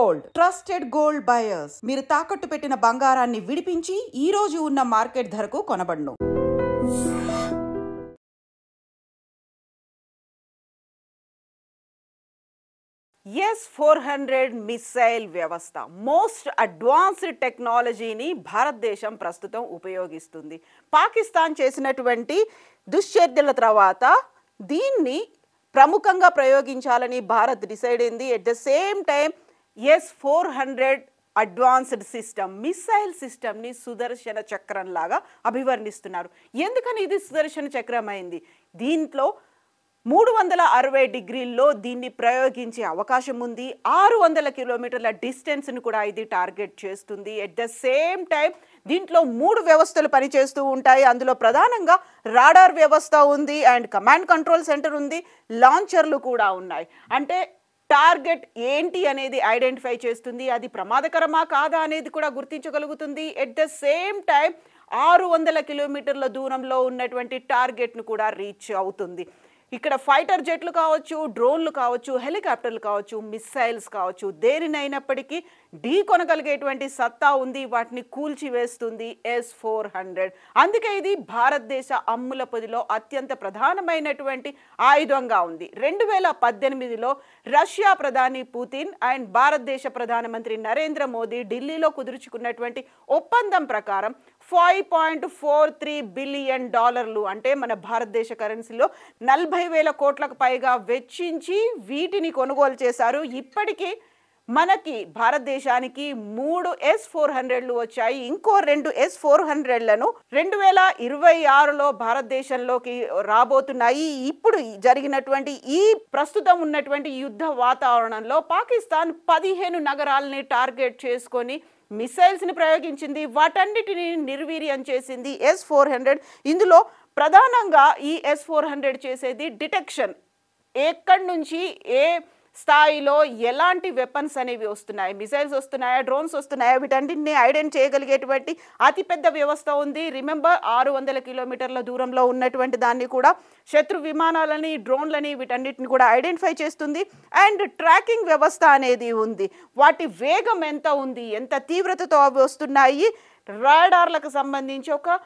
Gold, trusted gold buyers. మీరు తాకట్టు పెట్టిన బంగారాన్ని విడిపించి ఈ రోజు ఉన్న మార్కెట్ ధరకు కొనబడును. S-400 మిసైల్ వ్యవస్థ మోస్ట్ అడ్వాన్స్డ్ టెక్నాలజీని భారతదేశం ప్రస్తుతం ఉపయోగిస్తుంది. పాకిస్తాన్ చేసినటువంటి దుశ్చర్యల తర్వాత దీన్ని ప్రముఖంగా ప్రయోగించాలని భారత్ డిసైడ్ అయింది. At the same time S-400 advanced system, missile సిస్టమ్ని సుదర్శన చక్రం లాగా అభివర్ణిస్తున్నారు. ఎందుకని ఇది సుదర్శన చక్రం అయింది? దీంట్లో 360 డిగ్రీల్లో దీన్ని ప్రయోగించే అవకాశం ఉంది. 600 కిలోమీటర్ల డిస్టెన్స్ని కూడా ఇది టార్గెట్ చేస్తుంది. ఎట్ ద సేమ్ టైం దీంట్లో 3 వ్యవస్థలు పనిచేస్తూ ఉంటాయి. అందులో ప్రధానంగా రాడార్ వ్యవస్థ ఉంది, అండ్ కమాండ్ కంట్రోల్ సెంటర్ ఉంది, లాంచర్లు కూడా ఉన్నాయి. అంటే టార్గెట్ ఏంటి అనేది ఐడెంటిఫై చేస్తుంది, అది ప్రమాదకరమా కాదా అనేది కూడా గుర్తించగలుగుతుంది. ఎట్ ద సేమ్ టైం 600 కిలోమీటర్ల దూరంలో ఉన్నటువంటి టార్గెట్ను కూడా రీచ్ అవుతుంది. ఇక్కడ ఫైటర్ జెట్లు కావచ్చు, డ్రోన్లు కావచ్చు, హెలికాప్టర్లు కావచ్చు, మిసైల్స్ కావచ్చు, దేనినైనప్పటికీ ఢీ కొనగలిగేటువంటి సత్తా ఉంది. వాటిని కూల్చివేస్తుంది S-400. అందుకే ఇది భారతదేశ అమ్ముల పొదిలో అత్యంత ప్రధానమైనటువంటి ఆయుధంగా ఉంది. 2018లో రష్యా ప్రధాని పుతిన్ అండ్ భారతదేశ ప్రధానమంత్రి నరేంద్ర మోదీ ఢిల్లీలో కుదుర్చుకున్నటువంటి ఒప్పందం ప్రకారం $5.43 బిలియన్ అంటే మన భారతదేశ కరెన్సీలో 40,000 కోట్లకు పైగా వెచ్చించి వీటిని కొనుగోలు చేశారు. ఇప్పటికీ మనకి భారతదేశానికి 3 S-400లు వచ్చాయి. ఇంకో 2 S-400లను 2026లో భారతదేశంలోకి రాబోతున్నాయి. ఇప్పుడు జరిగినటువంటి ఈ ప్రస్తుతం ఉన్నటువంటి యుద్ధ వాతావరణంలో పాకిస్తాన్ 15 నగరాలని టార్గెట్ చేసుకొని మిసైల్స్ని ప్రయోగించింది. వాటన్నిటిని నిర్వీర్యం చేసింది S-400. ఇందులో ప్రధానంగా ఈ S-400 చేసేది డిటెక్షన్, ఎక్కడి నుంచి ఏ స్థాయిలో ఎలాంటి వెపన్స్ అనేవి వస్తున్నాయి, మిసైల్స్ వస్తున్నాయా, డ్రోన్స్ వస్తున్నాయా, వీటన్నింటినీ ఐడెంటిఫై చేయగలిగేటువంటి అతిపెద్ద వ్యవస్థ ఉంది. రిమెంబర్ 600 కిలోమీటర్ల దూరంలో ఉన్నటువంటి దాన్ని కూడా శత్రు విమానాలని, డ్రోన్లని, వీటన్నిటిని కూడా ఐడెంటిఫై చేస్తుంది. అండ్ ట్రాకింగ్ వ్యవస్థ అనేది ఉంది. వాటి వేగం ఎంత ఉంది, ఎంత తీవ్రతతో అవి వస్తున్నాయి, రాడార్లకు సంబంధించి ఒక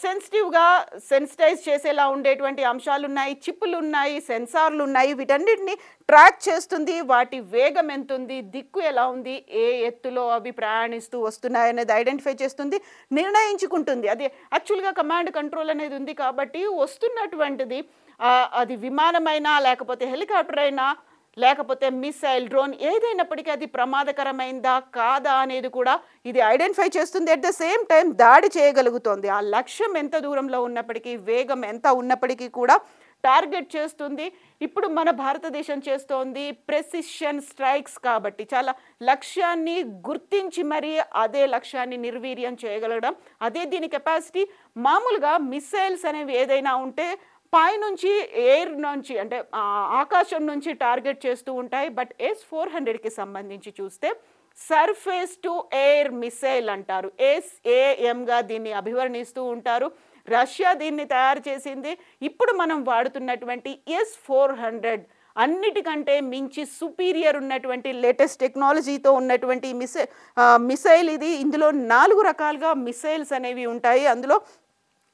సెన్సిటివ్గా సెన్సిటైజ్ చేసేలా ఉండేటువంటి అంశాలు ఉన్నాయి, చిప్పులు ఉన్నాయి, సెన్సార్లు ఉన్నాయి. వీటన్నిటిని ట్రాక్ చేస్తుంది. వాటి వేగం ఎంత ఉంది, దిక్కు ఎలా ఉంది, ఏ ఎత్తులో అవి ప్రయాణిస్తూ వస్తున్నాయి అనేది ఐడెంటిఫై చేస్తుంది, నిర్ణయించుకుంటుంది. అది యాక్చువల్గా కమాండ్ కంట్రోల్ అనేది ఉంది కాబట్టి వస్తున్నటువంటిది అది విమానమైనా, లేకపోతే హెలికాప్టర్ అయినా, లేకపోతే మిసైల్, డ్రోన్ ఏదైనప్పటికీ అది ప్రమాదకరమైందా కాదా అనేది కూడా ఇది ఐడెంటిఫై చేస్తుంది. అట్ ద సేమ్ టైం దాడి చేయగలుగుతుంది. ఆ లక్ష్యం ఎంత దూరంలో ఉన్నప్పటికీ, వేగం ఎంత ఉన్నప్పటికీ కూడా టార్గెట్ చేస్తుంది. ఇప్పుడు మన భారతదేశం చేస్తోంది ప్రెసిషన్ స్ట్రైక్స్ కాబట్టి చాలా లక్ష్యాన్ని గుర్తించి మరీ అదే లక్ష్యాన్ని నిర్వీర్యం చేయగలగడం, అదే దీని కెపాసిటీ. మామూలుగా మిసైల్స్ అనేవి ఏదైనా ఉంటే పైనుంచి, ఎయిర్ నుంచి, అంటే ఆకాశం నుంచి టార్గెట్ చేస్తూ ఉంటాయి. బట్ S-400కి సంబంధించి చూస్తే సర్ఫేస్ టు ఎయిర్ మిసైల్ అంటారు, SAMగా దీన్ని అభివర్ణిస్తూ ఉంటారు. రష్యా దీన్ని తయారు చేసింది. ఇప్పుడు మనం వాడుతున్నటువంటి S-400 అన్నిటికంటే మించి సుపీరియర్ ఉన్నటువంటి లేటెస్ట్ టెక్నాలజీతో ఉన్నటువంటి మిసైల్ ఇది. ఇందులో 4 రకాలుగా మిసైల్స్ అనేవి ఉంటాయి. అందులో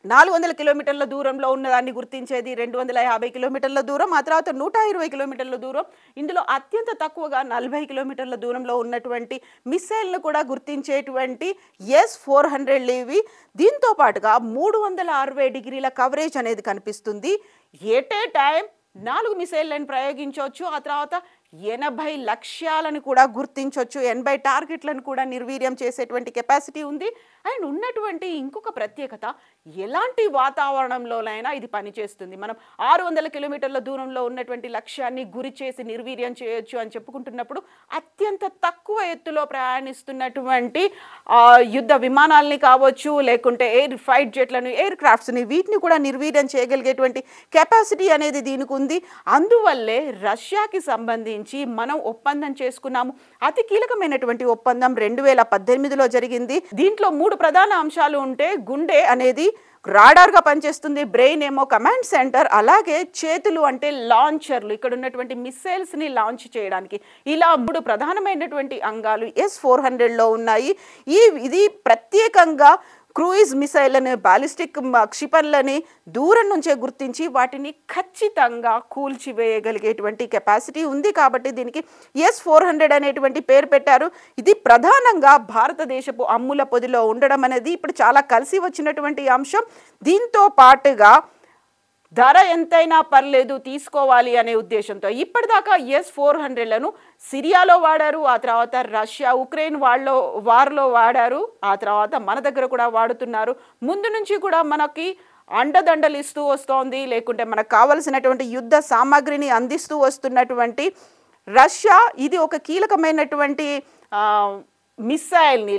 400 కిలోమీటర్ల దూరంలో ఉన్నదాన్ని గుర్తించేది, 250 కిలోమీటర్ల దూరం, ఆ తర్వాత 120 కిలోమీటర్ల దూరం. ఇందులో అత్యంత తక్కువగా 40 కిలోమీటర్ల దూరంలో ఉన్నటువంటి మిసైల్ను కూడా గుర్తించేటువంటి S-400లు ఇవి. దీంతో పాటుగా 360 డిగ్రీల కవరేజ్ అనేది కనిపిస్తుంది. At a time 4 మిసైళ్ళని ప్రయోగించవచ్చు. ఆ తర్వాత 80 లక్ష్యాలను కూడా గుర్తించవచ్చు, 80 టార్గెట్లను కూడా నిర్వీర్యం చేసేటువంటి కెపాసిటీ ఉంది. అండ్ ఉన్నటువంటి ఇంకొక ప్రత్యేకత, ఎలాంటి వాతావరణంలోనైనా ఇది పనిచేస్తుంది. మనం 600 కిలోమీటర్ల దూరంలో ఉన్నటువంటి లక్ష్యాన్ని గురి చేసి నిర్వీర్యం చేయొచ్చు అని చెప్పుకుంటున్నప్పుడు, అత్యంత తక్కువ ఎత్తులో ప్రయాణిస్తున్నటువంటి యుద్ధ విమానాలని కావచ్చు, లేకుంటే ఎయిర్ ఫైట్ జెట్లను, ఎయిర్ క్రాఫ్ట్స్ని, వీటిని కూడా నిర్వీర్యం చేయగలిగేటువంటి కెపాసిటీ అనేది దీనికి ఉంది. అందువల్లే రష్యాకి సంబంధించి సంబంధించి మనం ఒప్పందం చేసుకున్నాము. అతి కీలకమైనటువంటి ఒప్పందం 2018లో జరిగింది. దీంట్లో 3 ప్రధాన అంశాలు ఉంటే గుండె అనేది రాడార్గా పనిచేస్తుంది, బ్రెయిన్ ఏమో కమాండ్ సెంటర్, అలాగే చేతులు అంటే లాంచర్లు, ఇక్కడ ఉన్నటువంటి మిస్సైల్స్ని లాంచ్ చేయడానికి. ఇలా 3 ప్రధానమైనటువంటి అంగాలు S-400లో ఉన్నాయి. ఇది ప్రత్యేకంగా క్రూయిజ్ మిసైల్ని, బాలిస్టిక్ క్షిపణులని దూరం నుంచే గుర్తించి వాటిని ఖచ్చితంగా కూల్చివేయగలిగేటువంటి కెపాసిటీ ఉంది. కాబట్టి దీనికి S-400 అనేటువంటి పేరు పెట్టారు. ఇది ప్రధానంగా భారతదేశపు అమ్ముల పొదిలో ఉండడం అనేది ఇప్పుడు చాలా కలిసి వచ్చినటువంటి అంశం. దీంతో పాటుగా ధర ఎంతైనా పర్లేదు తీసుకోవాలి అనే ఉద్దేశంతో ఇప్పటిదాకా S-400లను సిరియాలో వాడారు, ఆ తర్వాత రష్యా ఉక్రెయిన్ వార్లో వాడారు, ఆ తర్వాత మన దగ్గర కూడా వాడుతున్నారు. ముందు నుంచి కూడా మనకి అండదండలు ఇస్తూ వస్తోంది, లేకుంటే మనకు కావలసినటువంటి యుద్ధ సామాగ్రిని అందిస్తూ వస్తున్నటువంటి రష్యా ఇది ఒక కీలకమైనటువంటి మిసైల్ని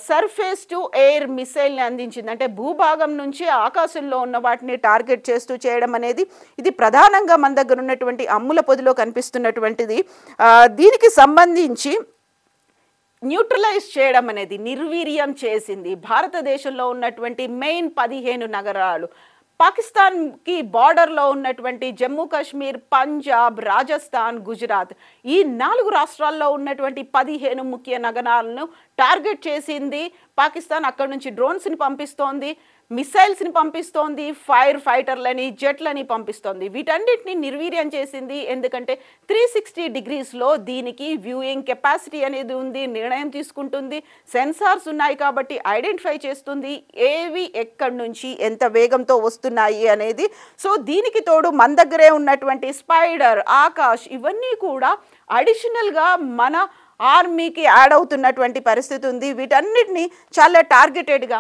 సర్ఫేస్ టు ఎయిర్ మిసైల్ని అందించింది. అంటే భూభాగం నుంచి ఆకాశంలో ఉన్న వాటిని టార్గెట్ చేస్తూ చేయడం అనేది ఇది ప్రధానంగా మన దగ్గర ఉన్నటువంటి అమ్ముల పొదిలో కనిపిస్తున్నటువంటిది. దీనికి సంబంధించి న్యూట్రలైజ్ చేయడం అనేది, నిర్వీర్యం చేసింది భారతదేశంలో ఉన్నటువంటి మెయిన్ 15 నగరాలు. పాకిస్తాన్కి బార్డర్లో ఉన్నటువంటి జమ్మూ కాశ్మీర్, పంజాబ్, రాజస్థాన్, గుజరాత్, ఈ 4 రాష్ట్రాల్లో ఉన్నటువంటి 15 ముఖ్య నగరాలను టార్గెట్ చేసింది పాకిస్తాన్. అక్కడ నుంచి డ్రోన్స్ని పంపిస్తోంది, మిసైల్స్ని పంపిస్తోంది, ఫైర్ ఫైటర్లని, జెట్లని పంపిస్తోంది. వీటన్నిటిని నిర్వీర్యం చేసింది. ఎందుకంటే 360 డిగ్రీస్లో దీనికి వ్యూయింగ్ కెపాసిటీ అనేది ఉంది, నిర్ణయం తీసుకుంటుంది, సెన్సార్స్ ఉన్నాయి కాబట్టి ఐడెంటిఫై చేస్తుంది ఏవి ఎక్కడి నుంచి ఎంత వేగంతో వస్తున్నాయి అనేది. సో దీనికి తోడు మన దగ్గరే ఉన్నటువంటి స్పైడర్, ఆకాష్ ఇవన్నీ కూడా అడిషనల్గా మన ఆర్మీకి యాడ్ అవుతున్నటువంటి పరిస్థితి ఉంది. వీటన్నిటిని చాలా టార్గెటెడ్గా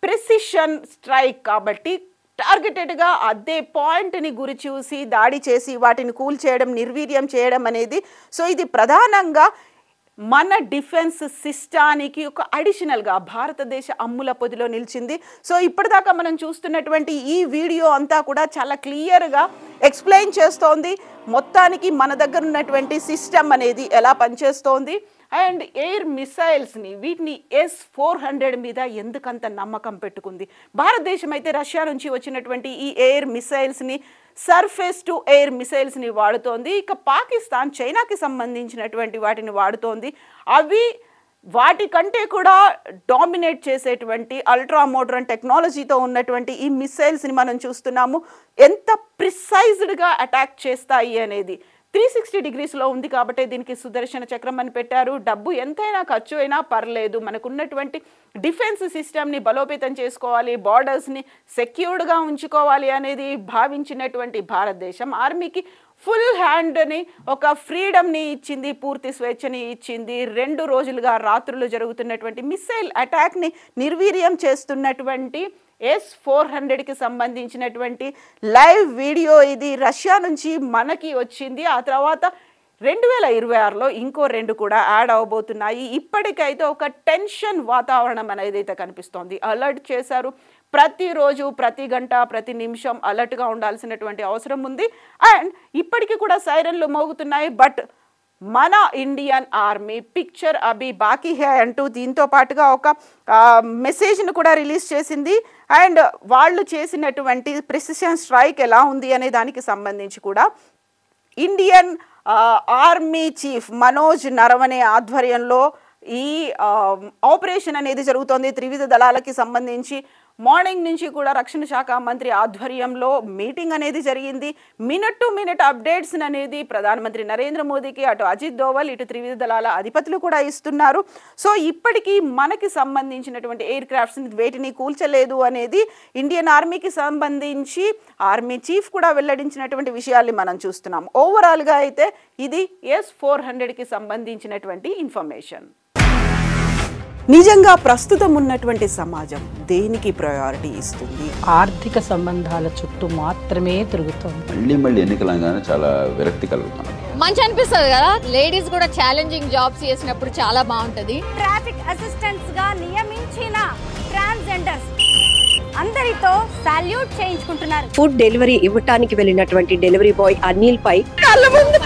ప్రెసిషన్ స్ట్రైక్ కాబట్టి టార్గెటెడ్గా అదే పాయింట్ని గురి చూసి దాడి చేసి వాటిని కూల్చేయడం, నిర్వీర్యం చేయడం అనేది. సో ఇది ప్రధానంగా మన డిఫెన్స్ సిస్టానికి ఒక అడిషనల్గా భారతదేశ అమ్ముల పొదిలో నిలిచింది. సో ఇప్పటిదాకా మనం చూస్తున్నటువంటి ఈ వీడియో అంతా కూడా చాలా క్లియర్గా ఎక్స్ప్లెయిన్ చేస్తోంది మొత్తానికి మన దగ్గర ఉన్నటువంటి సిస్టమ్ అనేది ఎలా పనిచేస్తోంది. అండ్ ఎయిర్ మిసైల్స్ని వీటిని S-400 మీద ఎందుకంత నమ్మకం పెట్టుకుంది. భారతదేశం అయితే రష్యా నుంచి వచ్చినటువంటి ఈ ఎయిర్ మిసైల్స్ని, సర్ఫేస్ టు ఎయిర్ మిసైల్స్ని వాడుతోంది. ఇక పాకిస్తాన్ చైనాకి సంబంధించినటువంటి వాటిని వాడుతోంది. అవి వాటికంటే కూడా డామినేట్ చేసేటువంటి అల్ట్రా మోడ్రన్ టెక్నాలజీతో ఉన్నటువంటి ఈ మిసైల్స్ని మనం చూస్తున్నాము. ఎంత ప్రిసైజ్డ్గా అటాక్ చేస్తాయి అనేది 360 డిగ్రీస్లో ఉంది కాబట్టి దీనికి సుదర్శన చక్రం అని పెట్టారు. డబ్బు ఎంతైనా ఖర్చు అయినా పర్లేదు, మనకున్నటువంటి డిఫెన్స్ సిస్టమ్ని బలోపేతం చేసుకోవాలి, బార్డర్స్ని సెక్యూర్డ్గా ఉంచుకోవాలి అనేది భావించినటువంటి భారతదేశం ఆర్మీకి ఫుల్ హ్యాండ్ని, ఒక ఫ్రీడమ్ని ఇచ్చింది, పూర్తి స్వేచ్ఛని ఇచ్చింది. 2 రోజులుగా రాత్రులు జరుగుతున్నటువంటి మిసైల్ అటాక్ని నిర్వీర్యం చేస్తున్నటువంటి S-400కి సంబంధించినటువంటి లైవ్ వీడియో ఇది రష్యా నుంచి మనకి వచ్చింది. ఆ తర్వాత 2026లో ఇంకో 2 కూడా యాడ్ అవబోతున్నాయి. ఇప్పటికైతే ఒక టెన్షన్ వాతావరణం అనేది అయితే కనిపిస్తోంది. అలర్ట్ చేశారు, ప్రతిరోజు, ప్రతి గంట, ప్రతి నిమిషం అలర్ట్గా ఉండాల్సినటువంటి అవసరం ఉంది. అండ్ ఇప్పటికీ కూడా సైరన్లు మోగుతున్నాయి. బట్ మన ఇండియన్ ఆర్మీ పిక్చర్ అభి బాకీ హే అంటూ దీంతో పాటుగా ఒక మెసేజ్ను కూడా రిలీజ్ చేసింది. అండ్ వాళ్ళు చేసినటువంటి ప్రెసిషన్ స్ట్రైక్ ఎలా ఉంది అనే దానికి సంబంధించి కూడా Indian army chief Manoj Naravane ఆధ్వర్యంలో ఈ ఆపరేషన్ అనేది జరుగుతోంది. త్రివిధ దళాలకి సంబంధించి మార్నింగ్ నుంచి కూడా రక్షణ శాఖ మంత్రి ఆధ్వర్యంలో మీటింగ్ అనేది జరిగింది. మినిట్ టు మినిట్ అప్డేట్స్ అనేది ప్రధానమంత్రి నరేంద్ర మోదీకి, అటు అజిత్ దోవల్, ఇటు త్రివిధ దళాల అధిపతులు కూడా ఇస్తున్నారు. సో ఇప్పటికీ మనకి సంబంధించినటువంటి ఎయిర్ క్రాఫ్ట్స్ని వేటిని కూల్చలేదు అనేది ఇండియన్ ఆర్మీకి సంబంధించి ఆర్మీ చీఫ్ కూడా వెల్లడించినటువంటి విషయాల్ని మనం చూస్తున్నాం. ఓవరాల్గా అయితే ఇది S-400కి సంబంధించినటువంటి ఇన్ఫర్మేషన్. నిజంగా ప్రస్తుతం ఉన్నటువంటి సమాజం దేనికి ప్రయారిటీ ఇస్తుంది? ఆర్థిక సంబంధాల చుట్టూ మాత్రమే తిరుగుతుంది. మళ్ళీ ఎన్నికలంగానే చాలా విరక్తి కలుగుతాం. మంచి అనిపిస్తుంది కదా, లేడీస్ కూడా ఛాలెంజింగ్ జాబ్స్ చేసినప్పుడు చాలా బాగుంటది. ట్రాఫిక్ అసిస్టెంట్స్ గా నియమించిన ట్రాన్స్జెండర్స్ అందరితో సాల్యూట్ చేయించుకుంటున్నారు. ఫుడ్ డెలివరీ ఇవ్వటానికి వెళ్ళినటువంటి డెలివరీ బాయ్ అనిల్ పై కళ్ళ ముందు